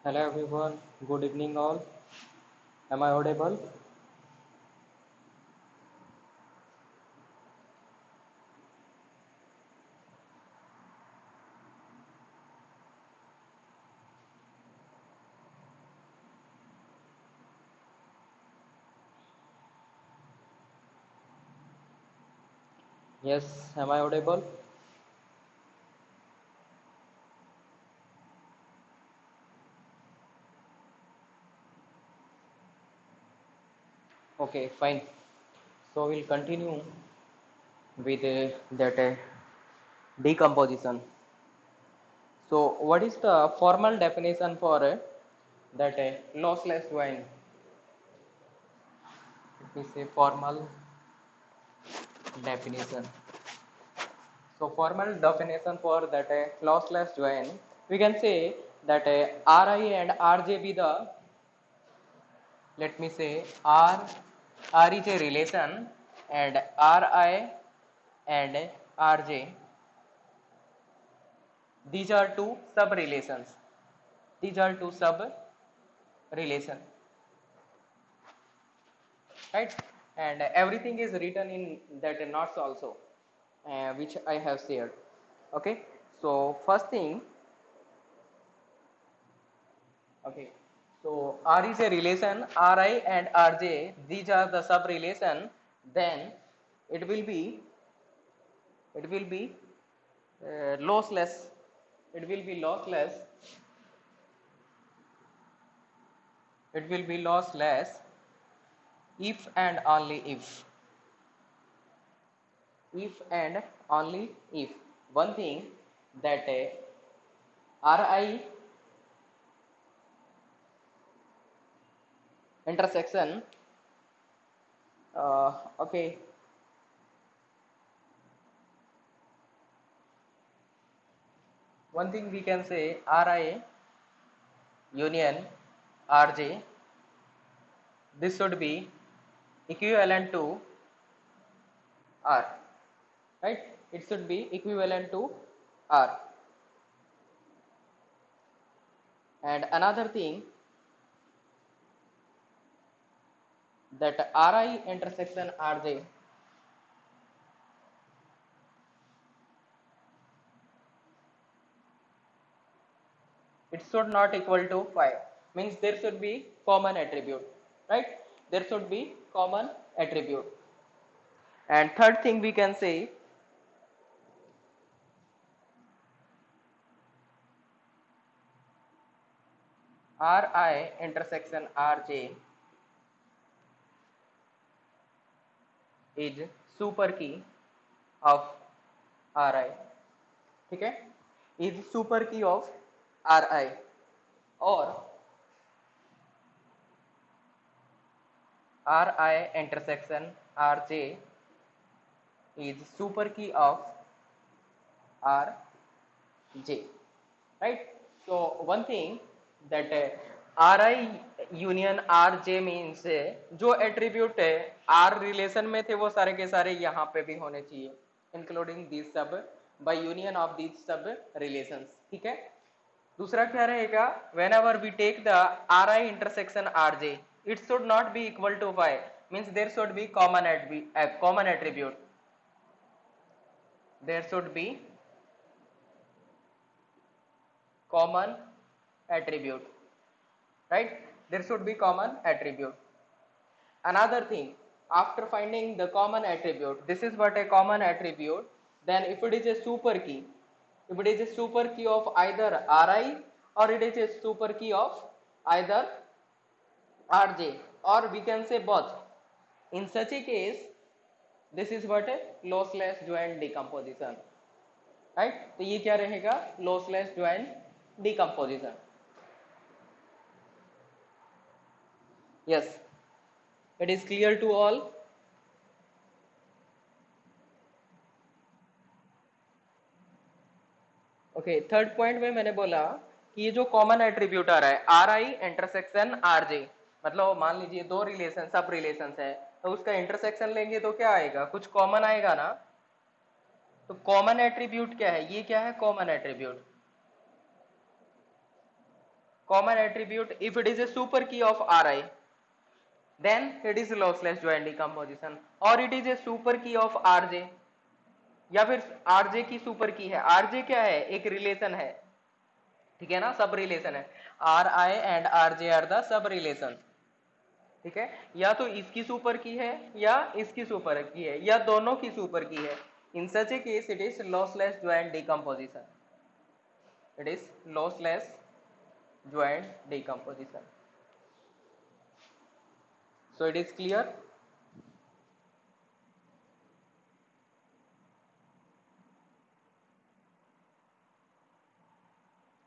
Hello everyone, good evening all. Am I audible? Yes, am I audible? Okay, fine. So we'll continue with that decomposition. So what is the formal definition for that lossless join? Let me say formal definition. So formal definition for that lossless join, we can say that Ri and Rj be the, let me say R is a relation and Ri and Rj, these are two sub relations. These are two sub relation, right? And everything is written in that notes also, which I have shared. Okay. So first thing, okay. So R is a relation, Ri and Rj, these are the sub relation. Then it will be it will be lossless. It will be lossless. It will be lossless if and only if and only if one thing that Ri intersection, okay, one thing we can say Ri union Rj, this should be equivalent to R, right? It should be equivalent to R. And another thing that Ri intersection Rj, it should not equal to 5, means there should be common attribute, right? There should be common attribute. And third thing we can say Ri intersection Rj is super key of Ri, ठीक है, is super key of Ri, or Ri intersection Rj is super key of Rj, right? So one thing that Ri union Rj means जो attribute R relation में थे वो सारे के सारे यहाँ पे भी होने चाहिए, including this sub by union of this sub relations, ठीक है? दूसरा क्या रहेगा, whenever we take the Ri intersection Rj, it should not be equal to 5, means there should be common attribute. There should be common attribute, right? There should be common attribute. Another thing, after finding the common attribute, this is what a common attribute, then if it is a super key, if it is a super key of either Ri or it is a super key of either Rj, or we can say both, in such a case this is what a lossless joint decomposition, right? तो ये क्या रहेगा, lossless joint decomposition. Yes, it is clear to all. Okay, third point में मैंने बोला कि ये जो कॉमन एट्रीब्यूट आ रहा है are I intersection R J, मतलब मान लीजिए दो रिलेशन सब रिलेशन है तो उसका इंटरसेक्शन लेंगे तो क्या आएगा, कुछ कॉमन आएगा ना. तो कॉमन एट्रीब्यूट क्या है, ये क्या है common attribute, common attribute if it is a super key of Ri, then it is lossless joint decomposition, or it is a super key of Rj, या फिर Rj की सुपर की है. Rj क्या है, एक रिलेशन है, ठीक है ना, सब रिलेशन है. Ri and Rj are the sub relation, ठीक है. या तो इसकी सुपर की है या इसकी सुपर की है या दोनों की सुपर की है. In such a case it is lossless joint decomposition. It is lossless joint decomposition. So it is clear.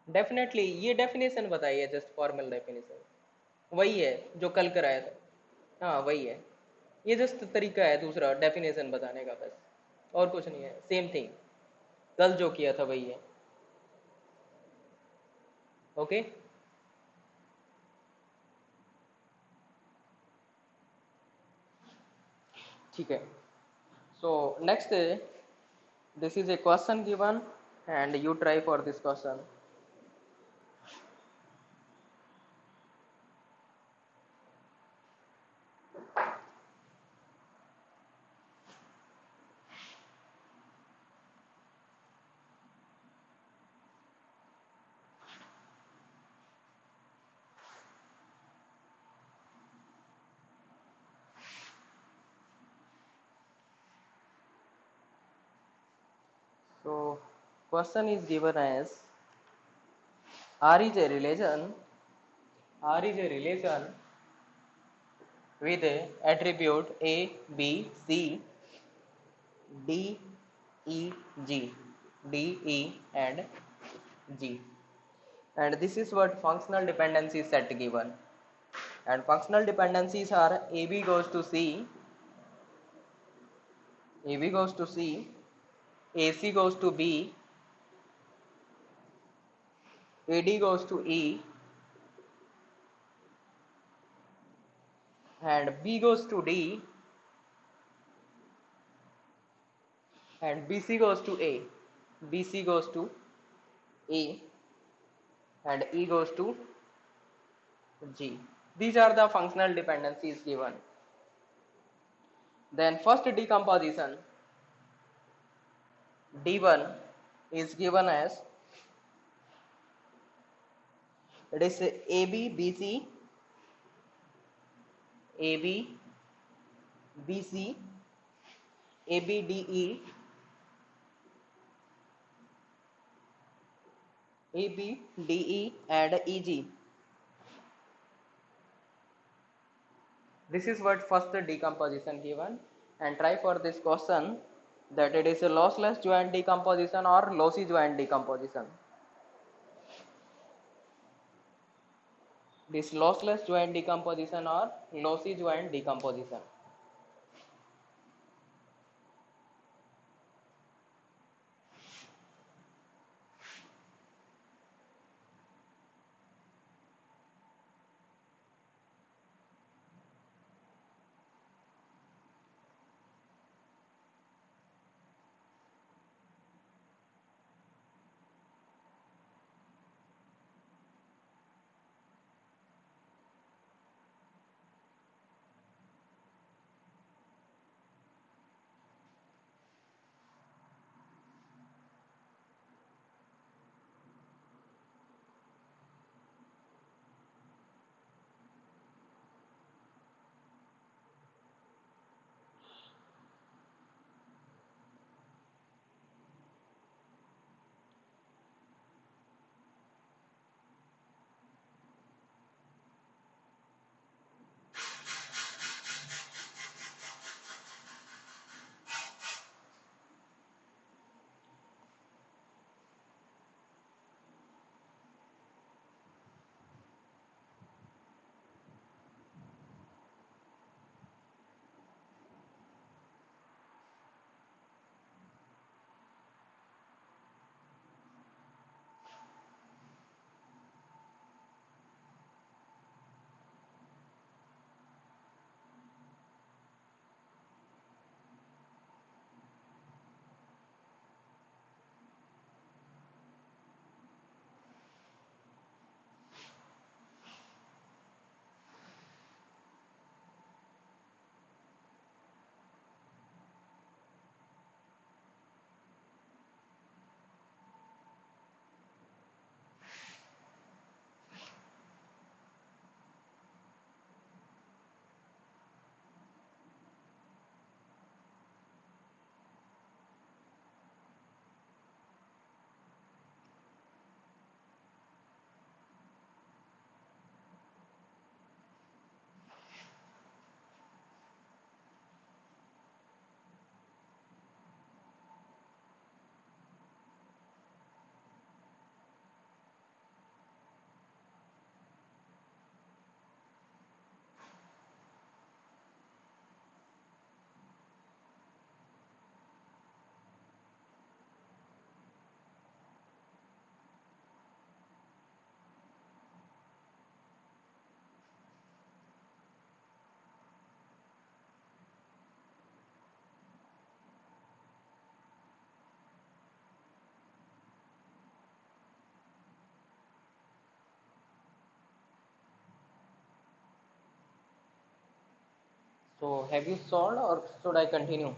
Definitely ये डेफिनेशन बताइए, जस्ट फॉर्मल डेफिनेशन वही है जो कल कराया था. हाँ वही है, ये जस्ट तरीका है दूसरा डेफिनेशन बताने का, बस और कुछ नहीं है. सेम थिंग कल जो किया था वही है. ओके ठीक है. So next, this is a question given and you try for this question. So question is given as R is a relation, R is a relation with a attribute A, B, C, D, E, G, D, E and G, and this is what functional dependency set given. And functional dependencies are AB goes to C, AB goes to C, AC goes to B, AD goes to E, and B goes to D, and BC goes to A, BC goes to A, and E goes to G. These are the functional dependencies given. Then first decomposition, D1 is given as it is AB, BC, AB, BC, ABDE, ABDE and EG. This is what first decomposition given, and try for this question that it is a lossless joint decomposition or lossy joint decomposition. This lossless joint decomposition or lossy joint decomposition. So have you solved or should I continue?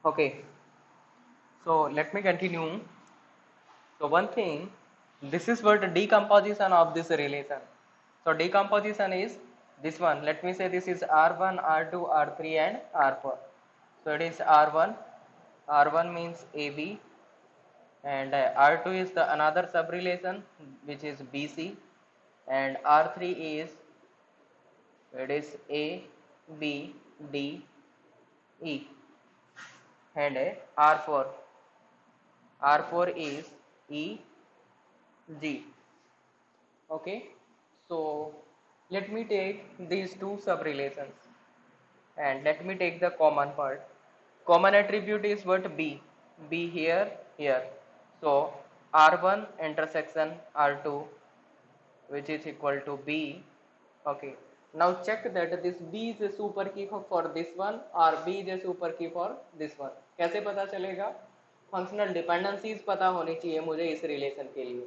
Okay, so let me continue. So one thing, this is what the decomposition of this relation. So decomposition is this one. Let me say this is R1, R2, R3 and R4. So it is R1. R1 means AB, and R2 is the another sub relation which is BC, and R3 is, it is A, B, D, E, and R4. R4 is E, G. Okay, so let me take these two sub relations and let me take the common part. Common attribute is what? B. B here, here. So R1 intersection R2, which is equal to B. Okay, now check that this B is a super key for this one or B is a super key for this one. कैसे पता चलेगा? Functional dependencies पता होनी चाहिए मुझे इस relation के लिए.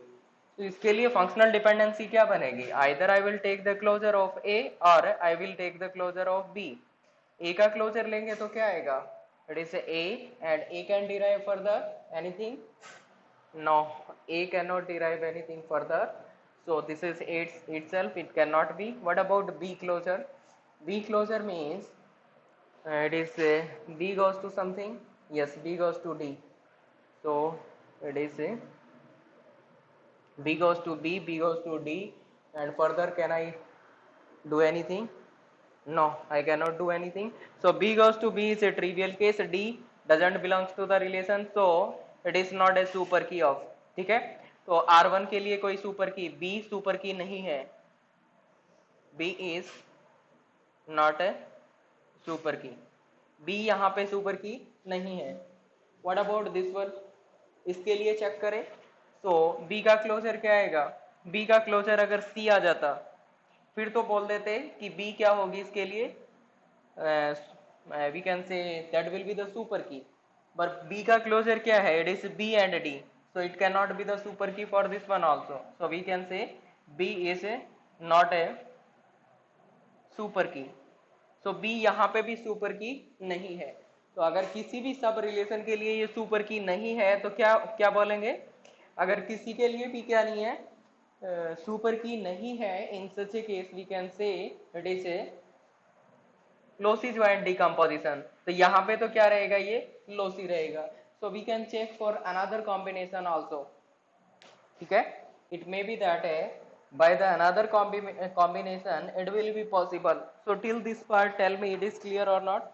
तो इसके लिए फंक्शनल डिपेंडेंसी क्या बनेगी? Either I will take the closure of A और I will take the closure of B. A का क्लोजर लेंगे तो क्या आएगा? It is A and A can derive further anything? No, A cannot derive anything further. So this is itself, it cannot be. What about B closure? B closure means it is B goes to something. Yes, B goes to D. So it is B goes to B, B goes to D, and further can I do anything? No, I cannot do anything. So B goes to B is a trivial case. D doesn't belongs to the relation, so it is not a super key of. ठीक है, तो R1 के लिए कोई super की, B super की नहीं है. B is not a super की. B यहाँ पे सुपर की नहीं है. What about this one? इसके लिए चेक करें. तो B का क्लोजर क्या आएगा? B का क्लोजर अगर C आ जाता फिर तो बोल देते कि B क्या होगी इसके लिए, we can say that will be the super key. But B का क्लोजर क्या है? It is B and D. So it cannot be the super key for this one also. So we can say B is not a super key. So B यहाँ पे भी super key नहीं है. तो अगर किसी भी सब रिलेशन के लिए ये super key नहीं है तो क्या क्या बोलेंगे? अगर किसी के लिए भी क्या नहीं है, super key नहीं है, in such a case we can say it is a lossy joint decomposition. तो यहाँ पे तो क्या रहेगा? ये lossy रहेगा. So we can check for another combination also. ठीक है, it may be that by the another combination it will be possible. So till this part tell me it is clear or not?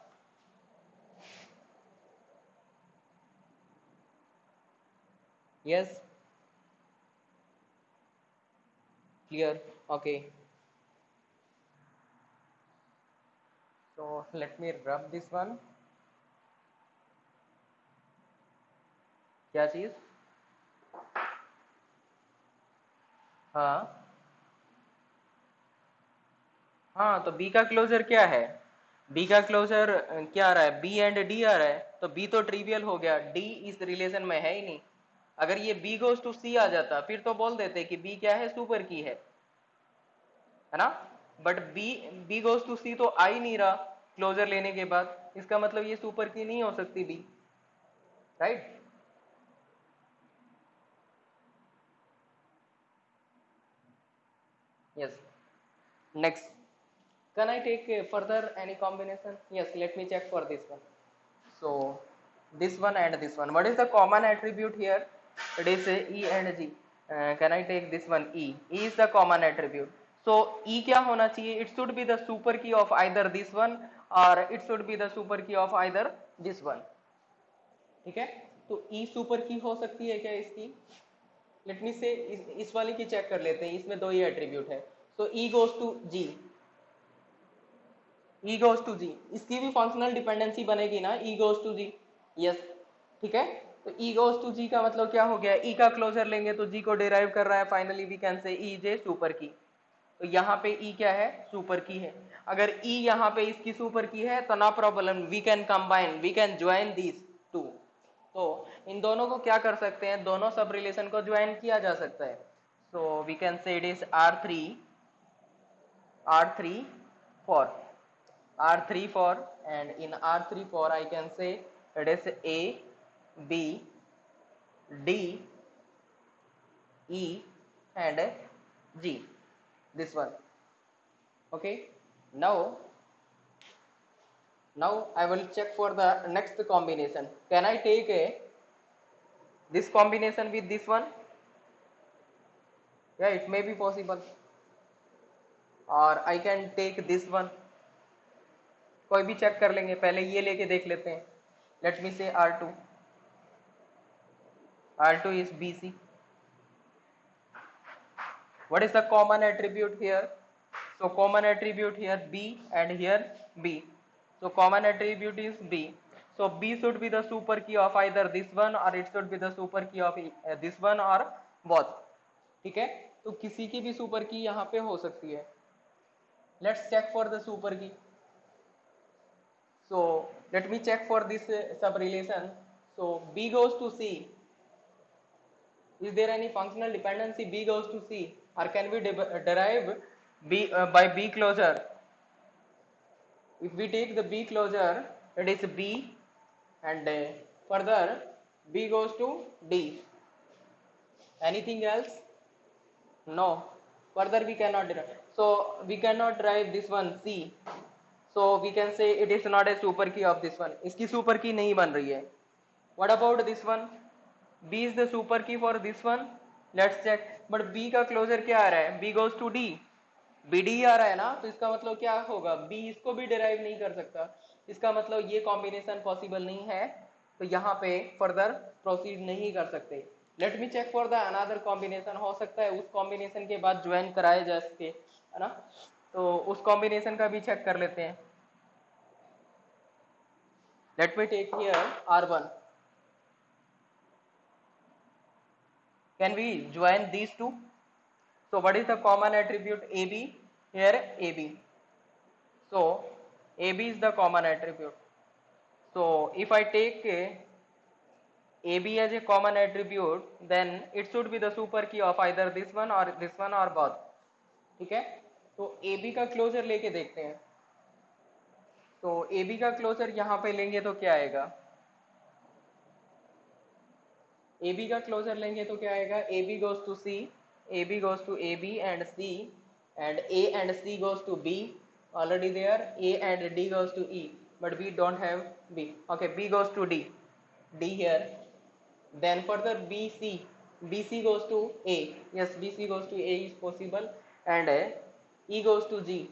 Yes, clear. Okay, so let me rub this one. क्या चीज? हाँ हाँ, तो B का closure क्या है? B का closure क्या आ रहा है? B एंड D आ रहा है. तो B तो ट्रिवियल हो गया, D इस रिलेशन में है ही नहीं. अगर ये B गोज टू C आ जाता फिर तो बोल देते कि B क्या है? सुपर की है ना. But B goes to C तो आ ही नहीं रहा क्लोजर लेने के बाद. इसका मतलब ये सुपर की नहीं हो सकती B, right? Yes. Next, can I take further any combination? Yes, let me check for this one. So this one and this one. What is the common attribute here? It is E and G. Can I take this one? E. E is the common attribute. So E क्या होना चाहिए? It should be the super key of either this one or it should be the super key of either this one. ठीक है, तो ई super की हो सकती है क्या इसकी? लेट मी से इस वाली की चेक कर लेते हैं, इसमें दो ही एट्रीब्यूट है। So E goes to G, E goes to G, इसकी भी फंक्शनल डिपेंडेंसी बनेगी ना, E goes to G. Yes, ठीक है। तो ई गोज टू जी का मतलब क्या हो गया, ई का क्लोजर लेंगे तो जी को डिराइव कर रहा है, फाइनली वी कैन से ई जे सुपर की। तो यहाँ पे ई क्या है, सुपर की है। अगर ई यहाँ पे इसकी सुपर की है तो no problem, we can combine, we can join these two. तो इन दोनों को क्या कर सकते हैं, दोनों सब रिलेशन को ज्वाइन किया जा सकता है। So we can say it is R3 for R3 for, and in R3 for I can say it is A, B, D, E and G, this one. Okay, now I will check for the next combination. Can I take this combination with this one? Yeah, it may be possible, or I can take this one. कोई भी check कर लेंगे, पहले ये लेके देख लेते हैं। लेट मी से R2 is BC. What is the common attribute here? So common attribute here B and here B. So common attribute is B. So B should be the super key of either this one, or it should be the super key of this one or both. ठीक है, तो किसी की भी super की यहाँ पे हो सकती है। Let's check for the super key. So let me check for this sub relation. So B goes to C. Is there any functional dependency B goes to C, or can we derive B by B closure? If we take the B closure, it is B, and further B goes to D. Anything else? No. Further we cannot derive. So we cannot derive this one C. So we can say it is not a super key of this one. इसकी super key नहीं बन रही है. What about this one? B is the super key for this one. Let's check. But B का closure क्या आ रहा है? B goes to D. BD आ रहा है ना, तो इसका मतलब क्या होगा, B इसको भी डिराइव नहीं कर सकता, इसका मतलब ये कॉम्बिनेशन पॉसिबल नहीं है, तो यहाँ पे फर्दर प्रोसीड नहीं कर सकते। Let me check for the another combination, हो सकता है उस कॉम्बिनेशन के बाद ज्वाइन कराए जा सके, है ना, तो उस कॉम्बिनेशन का भी चेक कर लेते हैं। Let me take here R1. Can we join these two? So what is the common attribute AB? Here AB. So AB is the common attribute. So if I take AB as a common attribute, then it should be the super key of either this one or both. ठीक है, तो AB का closure लेके देखते हैं। तो AB का closure यहाँ पे लेंगे तो क्या आएगा, AB का क्लोजर लेंगे तो क्या आएगा, AB goes to C, AB goes to AB and C, and A and C goes to B. Already there A and D goes to E, but we don't have B. Okay, B goes to D, D here. Then further BC goes to A. Yes, BC goes to A is possible, and E goes to G.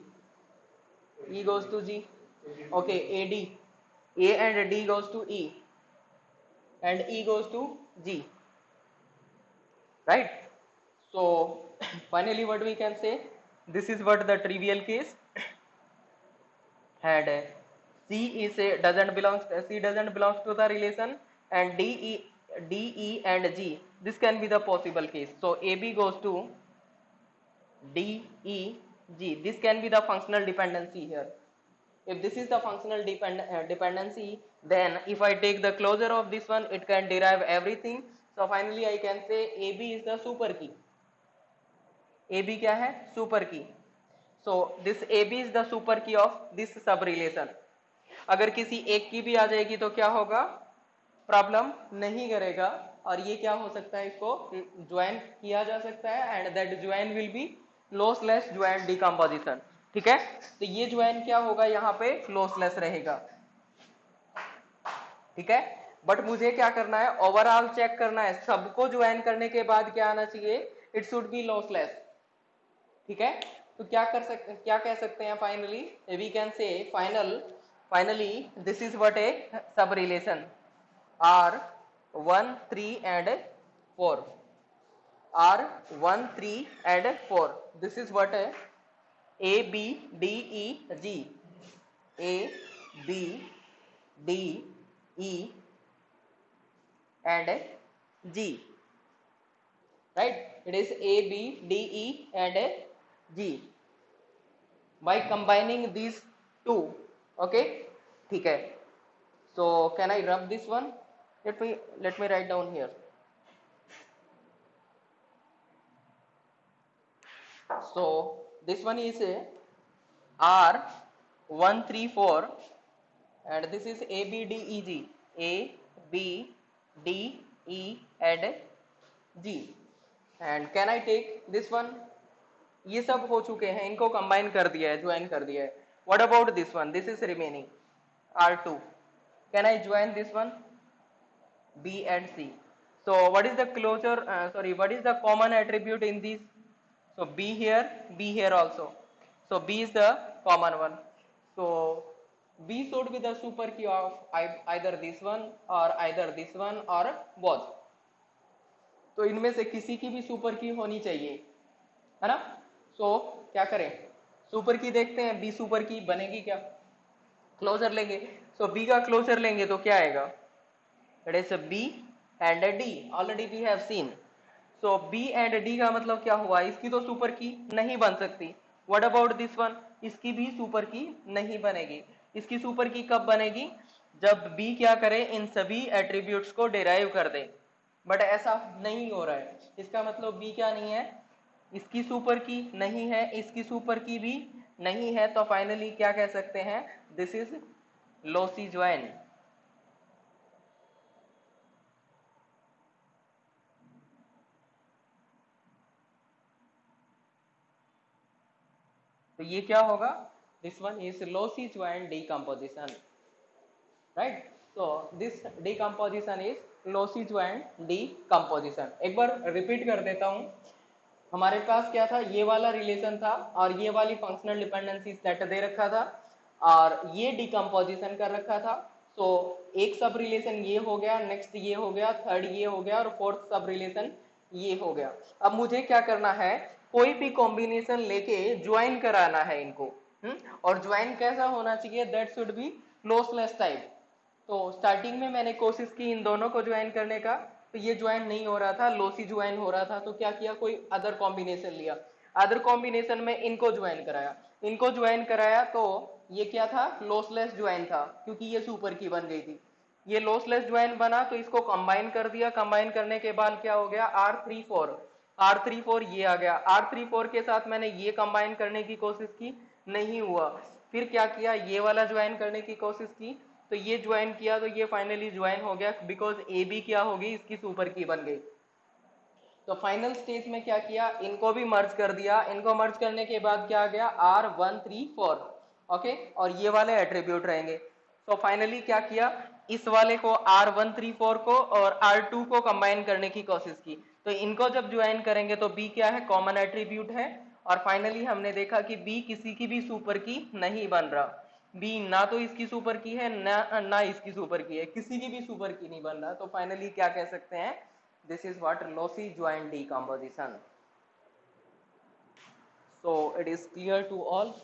E goes to G. Okay, AD, A and D goes to E, and E goes to G, right? So finally what we can say, this is what the trivial case, and C doesn't belong to the relation, and D, E and G, this can be the possible case. So AB goes to D, E, G, this can be the functional dependency here. If this is the functional dependency, then if I take the closure of this one, it can derive everything. So finally I can say AB is the super key. AB क्या है, super key. So this AB is the super key of this sub relation. अगर किसी एक की भी आ जाएगी तो क्या होगा, प्रॉब्लम नहीं करेगा, और ये क्या हो सकता है, इसको ज्वाइन किया जा सकता है, and that join will be lossless join decomposition. ठीक है, तो ये ज्वाइन क्या होगा, यहाँ पे लॉसलेस रहेगा। ठीक है, बट मुझे क्या करना है, ओवरऑल चेक करना है, सबको ज्वाइन करने के बाद क्या आना चाहिए, इट शुड बी लॉसलेस। ठीक है, तो क्या कह सकते हैं, finally we can say finally this is what a sub relation, और 1 3 and 4 are 1 3 and 4. This is what A B D E G. A B D E and G, right? It is A B D E and G. By combining these two, okay, ठीक है. So can I rub this one? Let me write down here. So this one is R134 and this is ABDEG. A B D E and G. And can I take this one? ये सब हो चुके हैं, इनको combine कर दिया है, join कर दिया है. What about this one? This is remaining R2. Can I join this one? B and C. So what is the closure? What is the common attribute in these? So B here also. So B is the common one. So B should be the super key of either this one or both. तो इनमें से किसी की भी super की होनी चाहिए, है ना? सो क्या करें? सुपर की देखते हैं, बी सुपर की बनेगी क्या? क्लोजर लेंगे. सो बी का क्लोजर लेंगे तो क्या आएगा? It is B and D. Already we have seen. So B and D का मतलब क्या हुआ? इसकी तो सुपर की नहीं बन सकती. What about this one? इसकी भी सुपर की नहीं बनेगी. इसकी सुपर की कब बनेगी? जब B क्या करे, इन सभी एट्रीब्यूट्स को डिराइव कर दे. बट ऐसा नहीं हो रहा है. इसका मतलब B क्या नहीं है? इसकी सुपर की नहीं है, इसकी सुपर की भी नहीं है. तो फाइनली क्या कह सकते हैं? This is lossy join. तो ये क्या होगा? This one is lossy join decomposition, right? So this decomposition is lossy join decomposition. एक बार रिपीट कर देता हूं. हमारे पास क्या था? ये वाला रिलेशन था और ये वाली फंक्शनल डिपेंडेंसी सेट दे रखा था और ये डीकंपोजिशन कर रखा था. सो एक सब रिलेशन ये हो गया, नेक्स्ट ये हो गया, थर्ड ये हो गया और फोर्थ सब रिलेशन ये हो गया. अब मुझे क्या करना है? कोई भी कॉम्बिनेशन लेके ज्वाइन कराना है इनको. और ज्वाइन कैसा होना चाहिए? That should be lossless type. तो स्टार्टिंग में मैंने कोशिश की इन दोनों को ज्वाइन करने का, तो ये ज्वाइन नहीं हो रहा था, लॉसी ज्वाइन हो रहा था. तो क्या किया? कोई अदर कॉम्बिनेशन लिया, अदर कॉम्बिनेशन में इनको ज्वाइन कराया. इनको ज्वाइन कराया तो ये क्या था? लॉसलेस ज्वाइन था, क्योंकि ये सुपर की बन गई थी. ये लॉसलेस ज्वाइन बना तो इसको कंबाइन कर दिया. कंबाइन करने के बाद क्या हो गया? R34 ये आ गया. R34 के साथ मैंने ये कंबाइन करने की कोशिश की, नहीं हुआ. फिर क्या किया? ये वाला ज्वाइन करने की कोशिश की, तो ये ज्वाइन किया तो ये फाइनली ज्वाइन हो गया, बिकॉज ए बी क्या होगी? इसकी सुपर की बन गई. तो फाइनल स्टेज में क्या किया? इनको भी मर्ज कर दिया. इनको मर्ज करने के बाद क्या आ गया? R134. ओके, और ये वाले एट्रीब्यूट रहेंगे. तो फाइनली क्या किया? इस वाले को R134 को और R2 को कंबाइन करने की कोशिश की. तो इनको जब ज्वाइन करेंगे तो B क्या है? कॉमन एट्रीब्यूट है. और फाइनली हमने देखा कि B किसी की भी सुपर की नहीं बन रहा. B ना तो इसकी सुपर की है, ना इसकी सुपर की है, किसी की भी सुपर की नहीं बन रहा. तो फाइनली क्या कह सकते हैं? This is what lossy joint decomposition. So it is clear to all.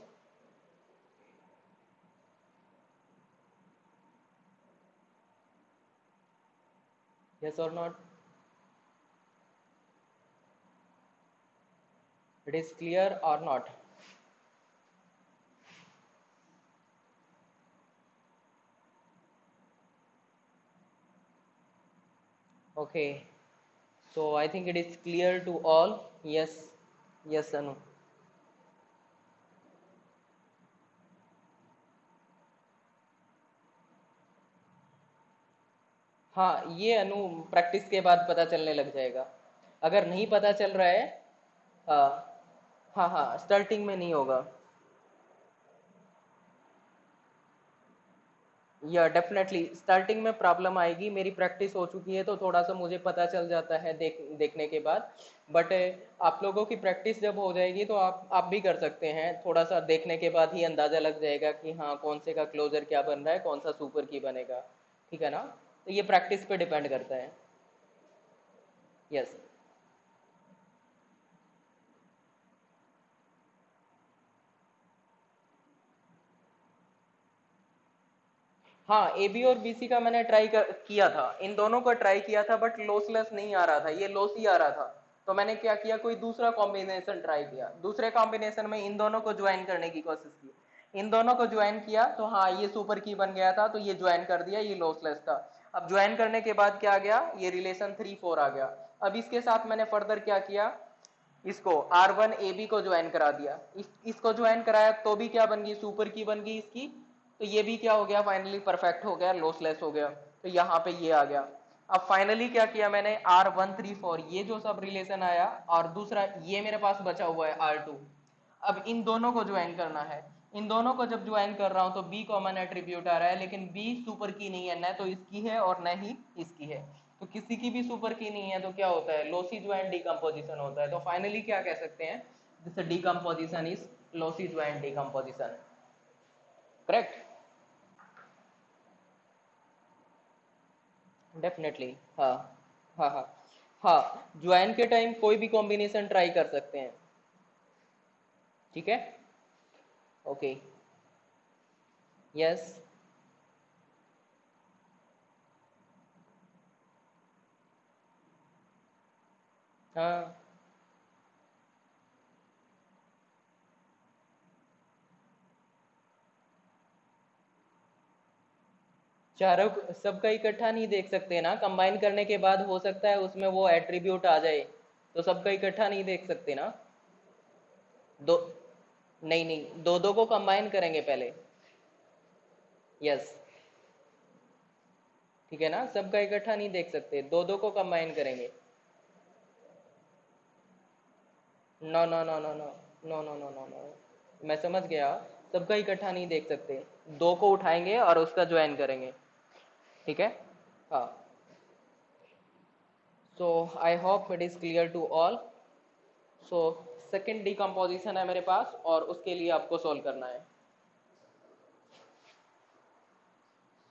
Yes or not? It is clear or not? Okay. So I think it is clear to all. Yes. Yes, Anu. हाँ, ये अनु practice के बाद पता चलने लग जाएगा. अगर नहीं पता चल रहा है, हाँ हाँ हाँ, स्टार्टिंग में नहीं होगा. या डेफिनेटली स्टार्टिंग में प्रॉब्लम आएगी. मेरी प्रैक्टिस हो चुकी है तो थोड़ा सा मुझे पता चल जाता है देखने के बाद. बट आप लोगों की प्रैक्टिस जब हो जाएगी तो आप भी कर सकते हैं. थोड़ा सा देखने के बाद ही अंदाजा लग जाएगा कि हाँ कौन से का क्लोजर क्या बन रहा है, कौन सा सुपर की बनेगा. ठीक है ना? तो ये प्रैक्टिस पे डिपेंड करता है। यस। हाँ, ए बी और बी सी का मैंने किया था, इन दोनों का ट्राई किया था, बट लॉसलेस नहीं आ रहा था, ये लॉस ही आ रहा था। तो मैंने क्या किया, कोई दूसरा कॉम्बिनेशन ट्राई किया, दूसरे कॉम्बिनेशन में इन दोनों को ज्वाइन करने की कोशिश की, इन दोनों को ज्वाइन किया तो हाँ ये सुपर की बन गया था, तो ये ज्वाइन कर दिया, ये लॉसलेस था। अब ज्वाइन करने के बाद क्या आ गया, ये रिलेशन 3 4 आ गया। अब इसके साथ मैंने फर्दर क्या किया, इसको R1 AB को ज्वाइन करा दिया, इसको ज्वाइन कराया तो भी क्या बन गई, सुपर की बन गई इसकी। तो ये भी क्या हो गया, फाइनली परफेक्ट हो गया, लॉसलेस हो गया। तो यहाँ पे ये आ गया। अब फाइनली क्या किया मैंने, R1 3 4 ये जो सब रिलेशन आया, और दूसरा ये मेरे पास बचा हुआ है R2। अब इन दोनों को ज्वाइन करना है, इन दोनों को जब ज्वाइन कर रहा हूं तो B कॉमन एट्रीब्यूट आ रहा है, लेकिन B सुपर की नहीं है, न तो इसकी है और न ही इसकी है। तो किसी की भी सुपर की नहीं है तो क्या होता है, लॉसी ज्वाइन डिकम्पोजिशन होता है। तो फाइनली क्या कह सकते हैं, this decomposition is lossy join decomposition. Correct. Definitely. हाँ हाँ हाँ। हाँ, ज्वाइन के टाइम कोई भी कॉम्बिनेशन ट्राई कर सकते हैं। ठीक है। ओके। यस। हाँ, चारों सबका इकट्ठा नहीं देख सकते ना, कंबाइन करने के बाद हो सकता है उसमें वो एट्रीब्यूट आ जाए, तो सबका इकट्ठा नहीं देख सकते ना। दो, नहीं नहीं, दो दो को कंबाइन करेंगे पहले। यस। ठीक है ना, सबका इकट्ठा नहीं देख सकते, दो दो को कंबाइन करेंगे। No no no no no no no no no no, मैं समझ गया। सबका इकट्ठा नहीं देख सकते, दो को उठाएंगे और उसका ज्वाइन करेंगे। ठीक है। हाँ। So I hope it is clear to all. So second decomposition है मेरे पास, और उसके लिए आपको सोल्व करना है।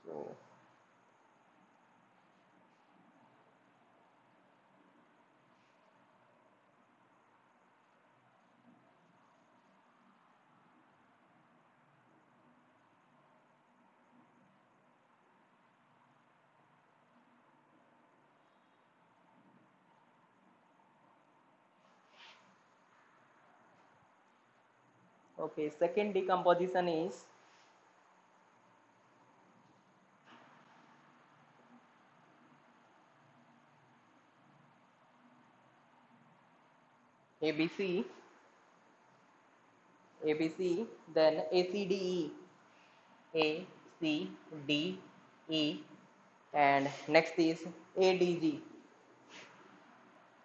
So, okay, second decomposition is ABC, ABC, then ACDE, A, C, D, E, and next is ADG,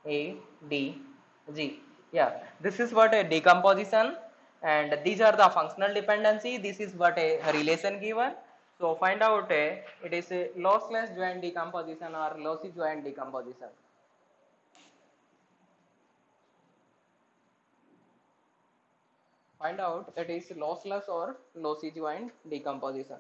A, D, G. Yeah, this is what a decomposition, and these are the functional dependency. This is what a relation given. So find out it is a lossless joint decomposition or lossy joint decomposition. Find out it is lossless or lossy joint decomposition.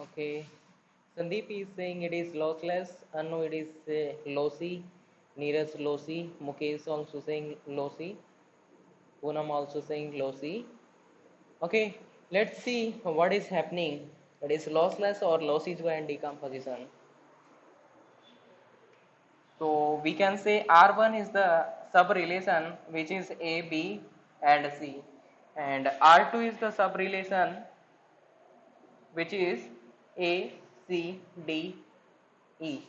Okay. Sandeep is saying it is lossless. Anu it is lossy. Neeraj lossy. Mukesh also saying lossy. Poonam also saying lossy. Okay. Let's see what is happening. It is lossless or lossy joint decomposition. So we can say R1 is the sub-relation which is A, B and C, and R2 is the sub-relation which is A, C, D, E,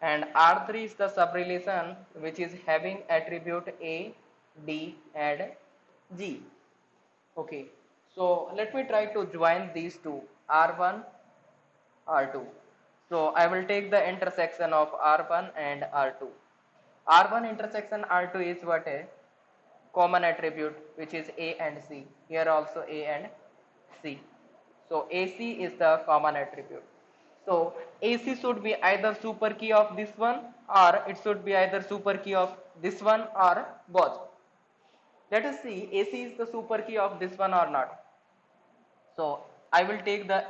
and R3 is the sub-relation which is having attribute A, D and G. Okay, so let me try to join these two, R1, R2. So I will take the intersection of R1 and R2. R1 intersection R2 is what a common attribute which is A and C. Here also A and C. So AC is the common attribute. So AC should be either super key of this one or it should be either super key of this one or both. Let us see AC is the super key of this one or not. So I will take the